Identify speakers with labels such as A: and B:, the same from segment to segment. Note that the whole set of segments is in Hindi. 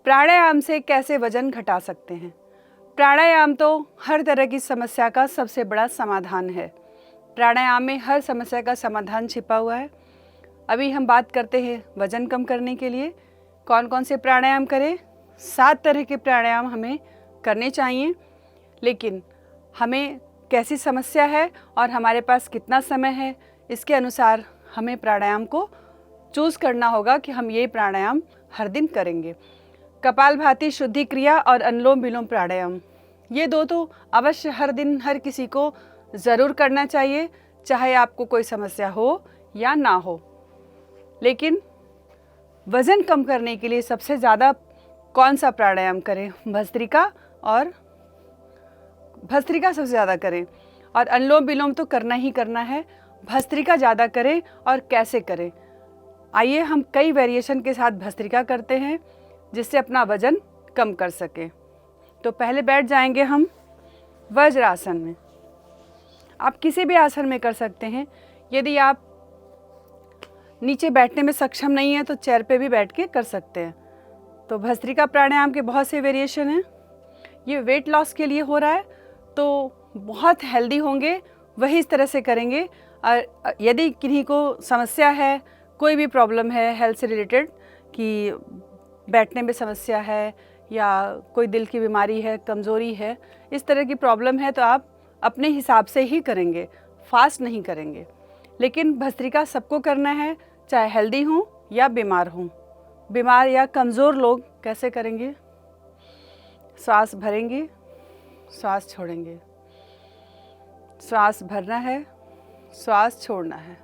A: प्राणायाम से कैसे वजन घटा सकते हैं? प्राणायाम तो हर तरह की समस्या का सबसे बड़ा समाधान है। प्राणायाम में हर समस्या का समाधान छिपा हुआ है। अभी हम बात करते हैं वजन कम करने के लिए कौन कौन से प्राणायाम करें। 7 तरह के प्राणायाम हमें करने चाहिए, लेकिन हमें कैसी समस्या है और हमारे पास कितना समय है, इसके अनुसार हमें प्राणायाम को चूज़ करना होगा कि हम ये प्राणायाम हर दिन करेंगे। कपालभाति शुद्धि क्रिया और अनुलोम विलोम प्राणायाम, ये दो तो अवश्य हर दिन हर किसी को ज़रूर करना चाहिए, चाहे आपको कोई समस्या हो या ना हो। लेकिन वज़न कम करने के लिए सबसे ज़्यादा कौन सा प्राणायाम करें? भस्त्रिका सबसे ज़्यादा करें और अनुलोम विलोम तो करना ही करना है। भस्त्रिका ज़्यादा करें और कैसे करें, आइए हम कई वेरिएशन के साथ भस्त्रिका करते हैं जिससे अपना वज़न कम कर सकें। तो पहले बैठ जाएंगे हम वज्रासन में। आप किसी भी आसन में कर सकते हैं। यदि आप नीचे बैठने में सक्षम नहीं हैं तो चेयर पे भी बैठ के कर सकते हैं। तो भस्त्रिका प्राणायाम के बहुत से वेरिएशन हैं। ये वेट लॉस के लिए हो रहा है तो बहुत हेल्दी होंगे वही इस तरह से करेंगे। और यदि किन्हीं को समस्या है, कोई भी प्रॉब्लम है हेल्थ से रिलेटेड, कि बैठने में समस्या है या कोई दिल की बीमारी है, कमज़ोरी है, इस तरह की प्रॉब्लम है, तो आप अपने हिसाब से ही करेंगे, फास्ट नहीं करेंगे। लेकिन भस्त्रिका सबको करना है, चाहे हेल्दी हों या बीमार हों। बीमार या कमज़ोर लोग कैसे करेंगे? श्वास भरेंगे, श्वास छोड़ेंगे, श्वास भरना है, श्वास छोड़ना है।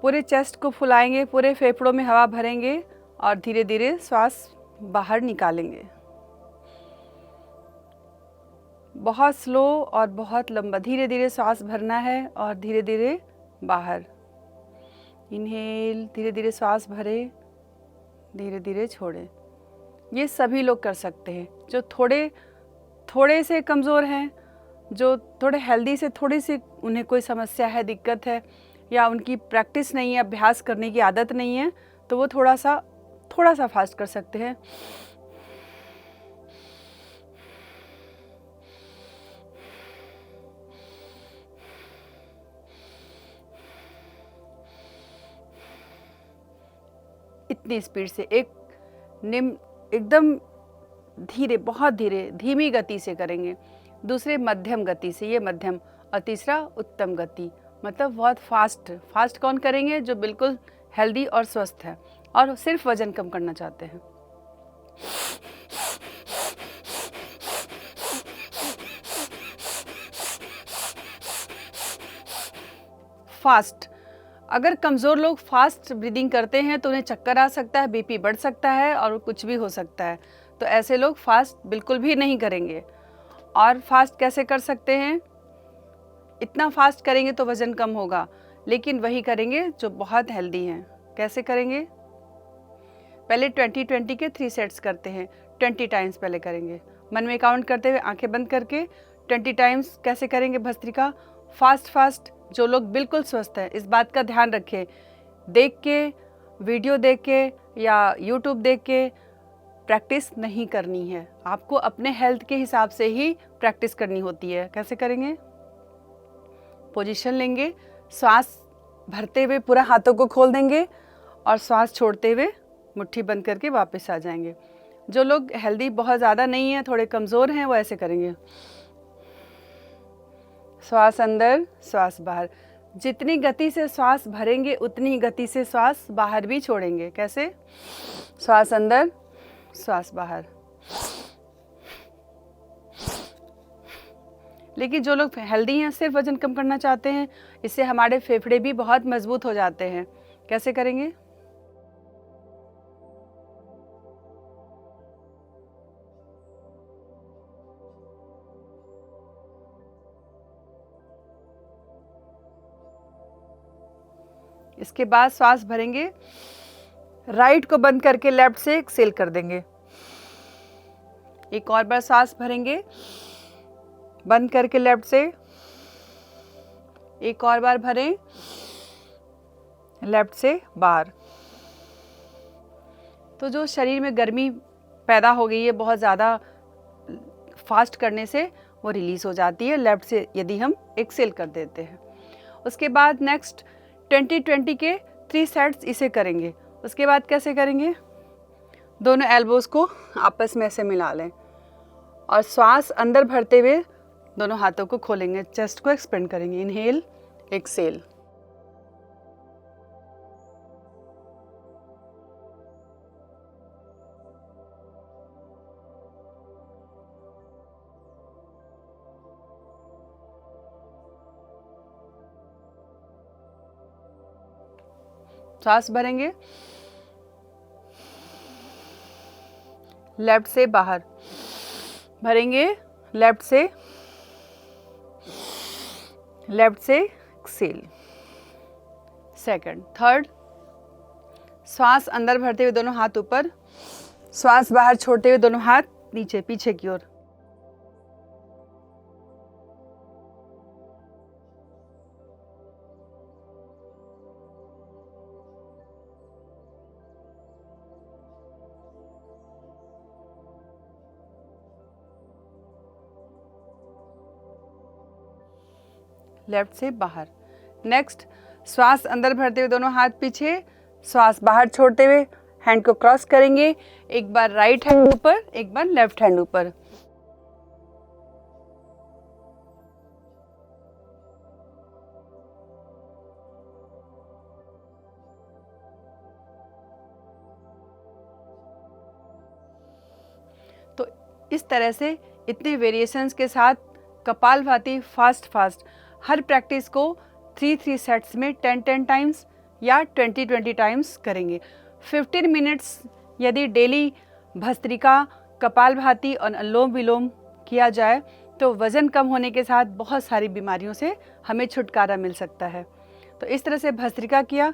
A: पूरे चेस्ट को फुलाएंगे, पूरे फेफड़ों में हवा भरेंगे और धीरे धीरे श्वास बाहर निकालेंगे। बहुत स्लो और बहुत लंबा, धीरे धीरे श्वास भरना है और धीरे धीरे बाहर। इनहेल, धीरे धीरे श्वास भरे, धीरे धीरे छोड़े। ये सभी लोग कर सकते हैं। जो थोड़े से कमज़ोर हैं, जो थोड़े हेल्दी से थोड़ी सी उन्हें कोई समस्या है, दिक्कत है, या उनकी प्रैक्टिस नहीं है, अभ्यास करने की आदत नहीं है, तो वो थोड़ा सा फास्ट कर सकते हैं। इतनी स्पीड से एकदम धीरे, बहुत धीरे, धीमी गति से करेंगे। दूसरे मध्यम गति से, ये मध्यम, और तीसरा उत्तम गति, मतलब बहुत फास्ट कौन करेंगे? जो बिल्कुल हेल्दी और स्वस्थ है और सिर्फ वजन कम करना चाहते हैं। फास्ट, अगर कमज़ोर लोग फास्ट ब्रीदिंग करते हैं तो उन्हें चक्कर आ सकता है, बीपी बढ़ सकता है और कुछ भी हो सकता है। तो ऐसे लोग फास्ट बिल्कुल भी नहीं करेंगे। और फास्ट कैसे कर सकते हैं? इतना फास्ट करेंगे तो वज़न कम होगा, लेकिन वही करेंगे जो बहुत हेल्दी हैं। कैसे करेंगे? पहले 20-20 के 3 सेट्स करते हैं। 20 टाइम्स पहले करेंगे, मन में काउंट करते हुए आंखें बंद करके 20 टाइम्स। कैसे करेंगे भस्त्रिका? फास्ट। जो लोग बिल्कुल स्वस्थ हैं, इस बात का ध्यान रखें, देख के, वीडियो देख के या यूट्यूब देख के प्रैक्टिस नहीं करनी है। आपको अपने हेल्थ के हिसाब से ही प्रैक्टिस करनी होती है। कैसे करेंगे? पोजीशन लेंगे, श्वास भरते हुए पूरा हाथों को खोल देंगे और श्वास छोड़ते हुए मुट्ठी बंद करके वापस आ जाएंगे। जो लोग हेल्दी बहुत ज़्यादा नहीं है, थोड़े कमज़ोर हैं, वो ऐसे करेंगे, श्वास अंदर, श्वास बाहर। जितनी गति से श्वास भरेंगे उतनी ही गति से श्वास बाहर भी छोड़ेंगे। कैसे? श्वास अंदर, श्वास बाहर। लेकिन जो लोग हेल्दी हैं, सिर्फ वजन कम करना चाहते हैं, इससे हमारे फेफड़े भी बहुत मजबूत हो जाते हैं। कैसे करेंगे? इसके बाद श्वास भरेंगे, राइट को बंद करके लेफ्ट से एक्सेल कर देंगे। एक और बार सांस भरेंगे, बंद करके लेफ्ट से, एक और बार भरें, लेफ्ट से बाहर। तो जो शरीर में गर्मी पैदा हो गई है बहुत ज़्यादा फास्ट करने से, वो रिलीज़ हो जाती है लेफ्ट से यदि हम एक्सेल कर देते हैं। उसके बाद नेक्स्ट 20-20 के 3 सेट्स इसे करेंगे। उसके बाद कैसे करेंगे, दोनों एल्बोज़ को आपस में ऐसे मिला लें और श्वास अंदर भरते हुए दोनों हाथों को खोलेंगे, चेस्ट को एक्सपेंड करेंगे। Inhale, exhale. सांस भरेंगे, लेफ्ट से बाहर भरेंगे, लेफ्ट से एक्सेल। सेकंड, थर्ड, श्वास अंदर भरते हुए दोनों हाथ ऊपर, श्वास बाहर छोड़ते हुए दोनों हाथ नीचे पीछे की ओर। लेफ्ट से बाहर। नेक्स्ट, श्वास अंदर भरते हुए दोनों हाथ पीछे, श्वास बाहर छोड़ते हुए हैंड को क्रॉस करेंगे, एक बार राइट हैंड ऊपर, एक बार लेफ्ट हैंड ऊपर। तो इस तरह से इतने वेरिएशंस के साथ कपालभाति फास्ट हर प्रैक्टिस को 3 सेट्स में 10 टाइम्स या 20 टाइम्स करेंगे। 15 मिनट्स यदि डेली भस्त्रिका, कपालभाति और अनुलोम विलोम किया जाए तो वज़न कम होने के साथ बहुत सारी बीमारियों से हमें छुटकारा मिल सकता है। तो इस तरह से भस्त्रिका किया।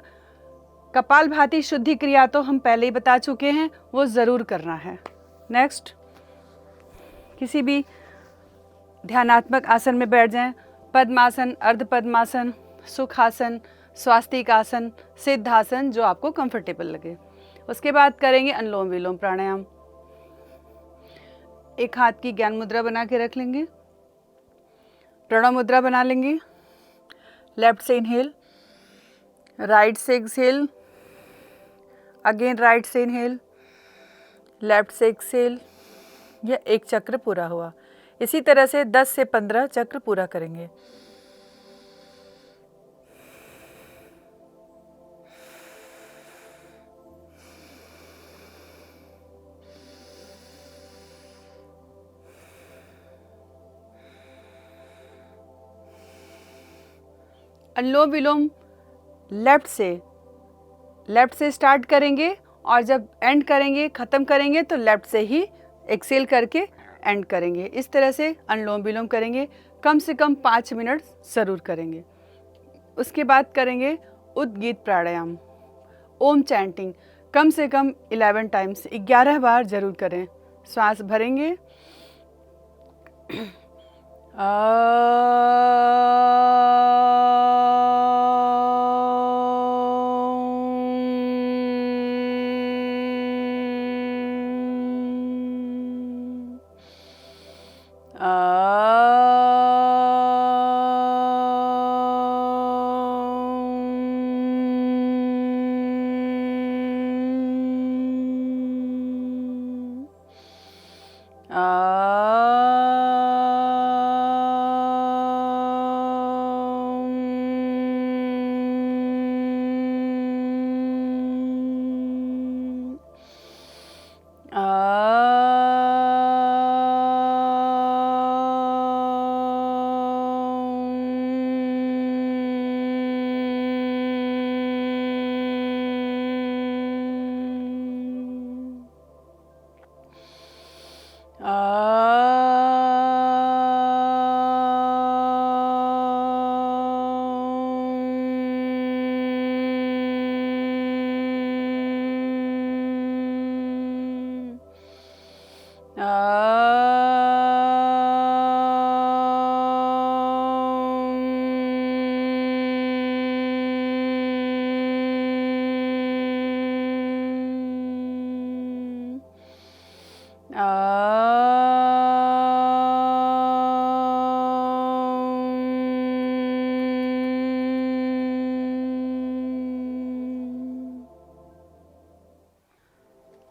A: कपालभाति शुद्धि क्रिया तो हम पहले ही बता चुके हैं, वो ज़रूर करना है। नेक्स्ट, किसी भी ध्यानात्मक आसन में बैठ जाएं, पद्मासन, अर्ध पद्मासन, सुखासन, स्वास्तिक आसन, सिद्धासन, जो आपको कंफर्टेबल लगे। उसके बाद करेंगे अनुलोम विलोम प्राणायाम। एक हाथ की ज्ञान मुद्रा बना के रख लेंगे, प्रणव मुद्रा बना लेंगे। लेफ्ट से इनहेल, राइट से एक्सहेल, अगेन राइट से इनहेल, लेफ्ट से एक्सहेल। यह एक चक्र पूरा हुआ। इसी तरह से 10 से 15 चक्र पूरा करेंगे। अनुलोम विलोम लेफ्ट से स्टार्ट करेंगे और जब एंड करेंगे, ख़त्म करेंगे तो लेफ्ट से ही एक्सेल करके एंड करेंगे। इस तरह से अनुलोम विलोम करेंगे, कम से कम 5 मिनट ज़रूर करेंगे। उसके बाद करेंगे उद्गीत प्राणायाम, ओम चैंटिंग, कम से कम 11 टाइम्स, 11 बार ज़रूर करें। श्वास भरेंगे,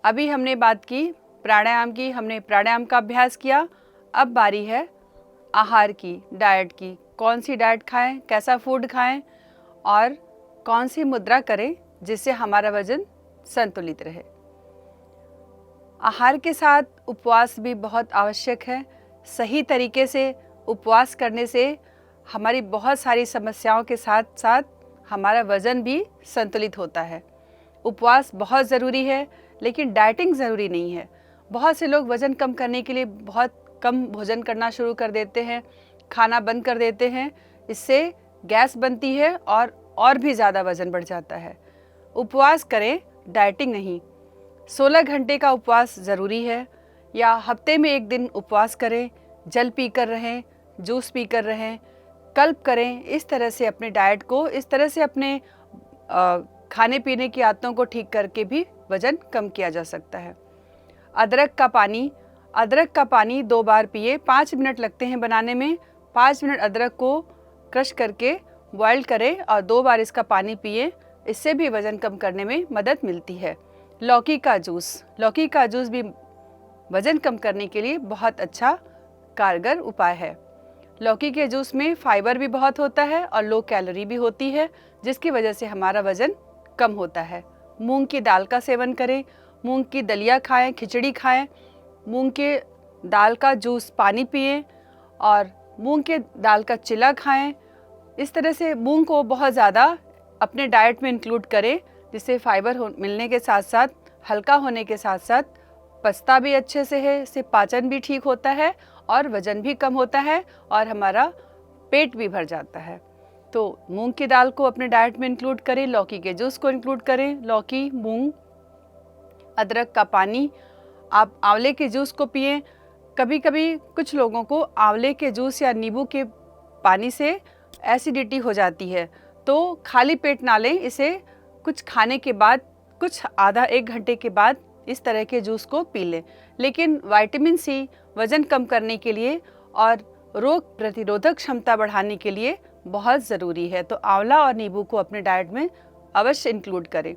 A: अभी हमने बात की प्राणायाम की, हमने प्राणायाम का अभ्यास किया। अब बारी है आहार की, डाइट की। कौन सी डाइट खाएं, कैसा फूड खाएं और कौन सी मुद्रा करें जिससे हमारा वजन संतुलित रहे। आहार के साथ उपवास भी बहुत आवश्यक है। सही तरीके से उपवास करने से हमारी बहुत सारी समस्याओं के साथ साथ हमारा वज़न भी संतुलित होता है। उपवास बहुत ज़रूरी है, लेकिन डाइटिंग ज़रूरी नहीं है। बहुत से लोग वज़न कम करने के लिए बहुत कम भोजन करना शुरू कर देते हैं, खाना बंद कर देते हैं। इससे गैस बनती है और भी ज़्यादा वज़न बढ़ जाता है। उपवास करें, डाइटिंग नहीं। 16 घंटे का उपवास ज़रूरी है, या हफ्ते में एक दिन उपवास करें, जल पीकर रहें, जूस पीकर रहें, कल्प करें। इस तरह से अपने डाइट को, इस तरह से अपने खाने पीने की आदतों को ठीक करके भी वज़न कम किया जा सकता है। अदरक का पानी 2 बार पिए। 5 मिनट लगते हैं बनाने में। 5 मिनट अदरक को क्रश करके बॉयल करें और 2 बार इसका पानी पिए। इससे भी वज़न कम करने में मदद मिलती है। लौकी का जूस भी वज़न कम करने के लिए बहुत अच्छा कारगर उपाय है। लौकी के जूस में फाइबर भी बहुत होता है और लो कैलोरी भी होती है, जिसकी वजह से हमारा वज़न कम होता है। मूंग की दाल का सेवन करें, मूंग की दलिया खाएं, खिचड़ी खाएं, मूंग के दाल का जूस पानी पिएं और मूंग के दाल का चिला खाएं। इस तरह से मूंग को बहुत ज़्यादा अपने डाइट में इंक्लूड करें, जिससे फाइबर मिलने के साथ साथ, हल्का होने के साथ साथ पचता भी अच्छे से है, इससे पाचन भी ठीक होता है और वज़न भी कम होता है और हमारा पेट भी भर जाता है। तो मूंग की दाल को अपने डाइट में इंक्लूड करें, लौकी के जूस को इंक्लूड करें। लौकी, मूंग, अदरक का पानी, आप आंवले के जूस को पिएं। कभी कभी कुछ लोगों को आंवले के जूस या नींबू के पानी से एसिडिटी हो जाती है, तो खाली पेट ना लें इसे। कुछ खाने के बाद, कुछ आधा 1 घंटे के बाद इस तरह के जूस को पी लें। लेकिन विटामिन सी वज़न कम करने के लिए और रोग प्रतिरोधक क्षमता बढ़ाने के लिए बहुत ज़रूरी है। तो आंवला और नींबू को अपने डाइट में अवश्य इंक्लूड करें।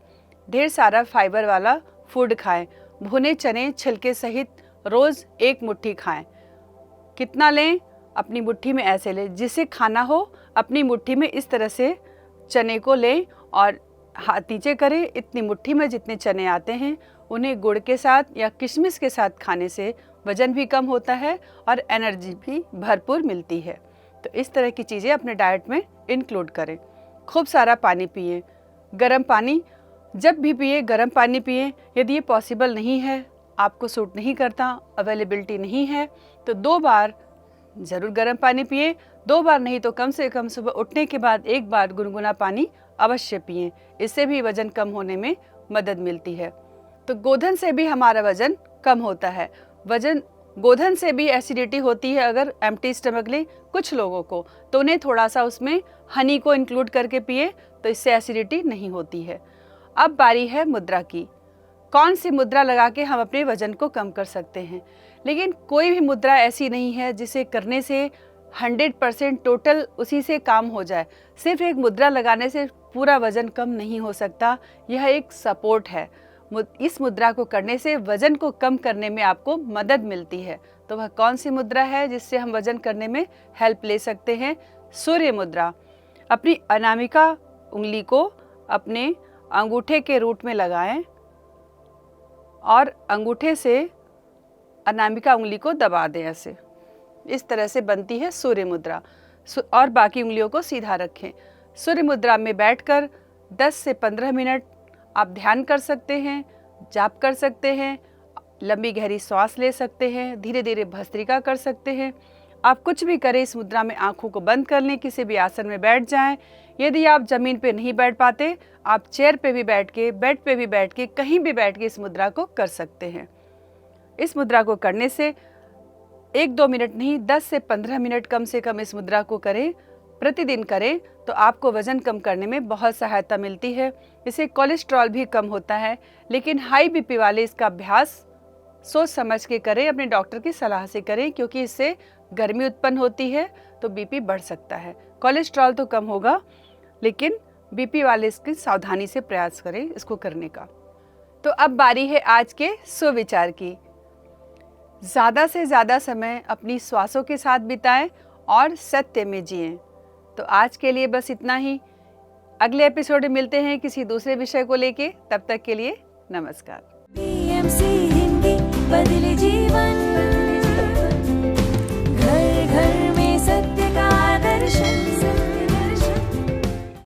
A: ढेर सारा फाइबर वाला फूड खाएं। भुने चने छिलके सहित रोज़ 1 मुट्ठी खाएं। कितना लें? अपनी मुट्ठी में ऐसे लें, जिसे खाना हो अपनी मुट्ठी में इस तरह से चने को लें और हाथ नीचे करें। इतनी मुट्ठी में जितने चने आते हैं उन्हें गुड़ के साथ या किशमिश के साथ खाने से वज़न भी कम होता है और एनर्जी भी भरपूर मिलती है। तो इस तरह की चीज़ें अपने डाइट में इंक्लूड करें। खूब सारा पानी पिए। गर्म पानी जब भी पिए, गर्म पानी पिए। यदि ये पॉसिबल नहीं है, आपको सूट नहीं करता, अवेलेबिलिटी नहीं है, तो 2 बार ज़रूर गर्म पानी पिए। 2 बार नहीं तो कम से कम सुबह उठने के बाद 1 बार गुनगुना पानी अवश्य पिएं। इससे भी वज़न कम होने में मदद मिलती है। तो गोधन से भी हमारा वज़न कम होता है। गोधन से भी एसिडिटी होती है अगर एम्प्टी स्टमक लें कुछ लोगों को, तो उन्हें थोड़ा सा उसमें हनी को इंक्लूड करके पिए, तो इससे एसिडिटी नहीं होती है। अब बारी है मुद्रा की। कौन सी मुद्रा लगा के हम अपने वज़न को कम कर सकते हैं। लेकिन कोई भी मुद्रा ऐसी नहीं है जिसे करने से 100% टोटल उसी से काम हो जाए। सिर्फ एक मुद्रा लगाने से पूरा वज़न कम नहीं हो सकता। यह एक सपोर्ट है। इस मुद्रा को करने से वज़न को कम करने में आपको मदद मिलती है। तो वह कौन सी मुद्रा है जिससे हम वज़न करने में हेल्प ले सकते हैं? सूर्य मुद्रा। अपनी अनामिका उंगली को अपने अंगूठे के रूट में लगाएं और अंगूठे से अनामिका उंगली को दबा दें। ऐसे इस तरह से बनती है सूर्य मुद्रा। और बाकी उंगलियों को सीधा रखें। सूर्य मुद्रा में बैठकर 10 से 15 मिनट आप ध्यान कर सकते हैं, जाप कर सकते हैं, लंबी गहरी सांस ले सकते हैं, धीरे धीरे भस्त्रिका कर सकते हैं। आप कुछ भी करें, इस मुद्रा में आंखों को बंद कर लें, किसी भी आसन में बैठ जाएं। यदि आप ज़मीन पे नहीं बैठ पाते, आप चेयर पे भी बैठ के, बेड पे भी बैठ के, कहीं भी बैठ के इस मुद्रा को कर सकते हैं। इस मुद्रा को करने से 1-2 मिनट नहीं, 10 से 15 मिनट कम से कम इस मुद्रा को करें, प्रतिदिन करें, तो आपको वज़न कम करने में बहुत सहायता मिलती है। इससे कोलेस्ट्रॉल भी कम होता है। लेकिन हाई बीपी वाले इसका अभ्यास सोच समझ के करें, अपने डॉक्टर की सलाह से करें, क्योंकि इससे गर्मी उत्पन्न होती है तो बीपी बढ़ सकता है। कोलेस्ट्रॉल तो कम होगा, लेकिन बीपी वाले इसकी सावधानी से प्रयास करें इसको करने का। तो अब बारी है आज के सुविचार की। ज़्यादा से ज़्यादा समय अपनी श्वासों के साथ बिताएं और सत्य में जिएं। तो आज के लिए बस इतना ही। अगले एपिसोड में मिलते हैं किसी दूसरे विषय को लेके। तब तक के लिए नमस्कार।
B: PMC हिंदी बदले जी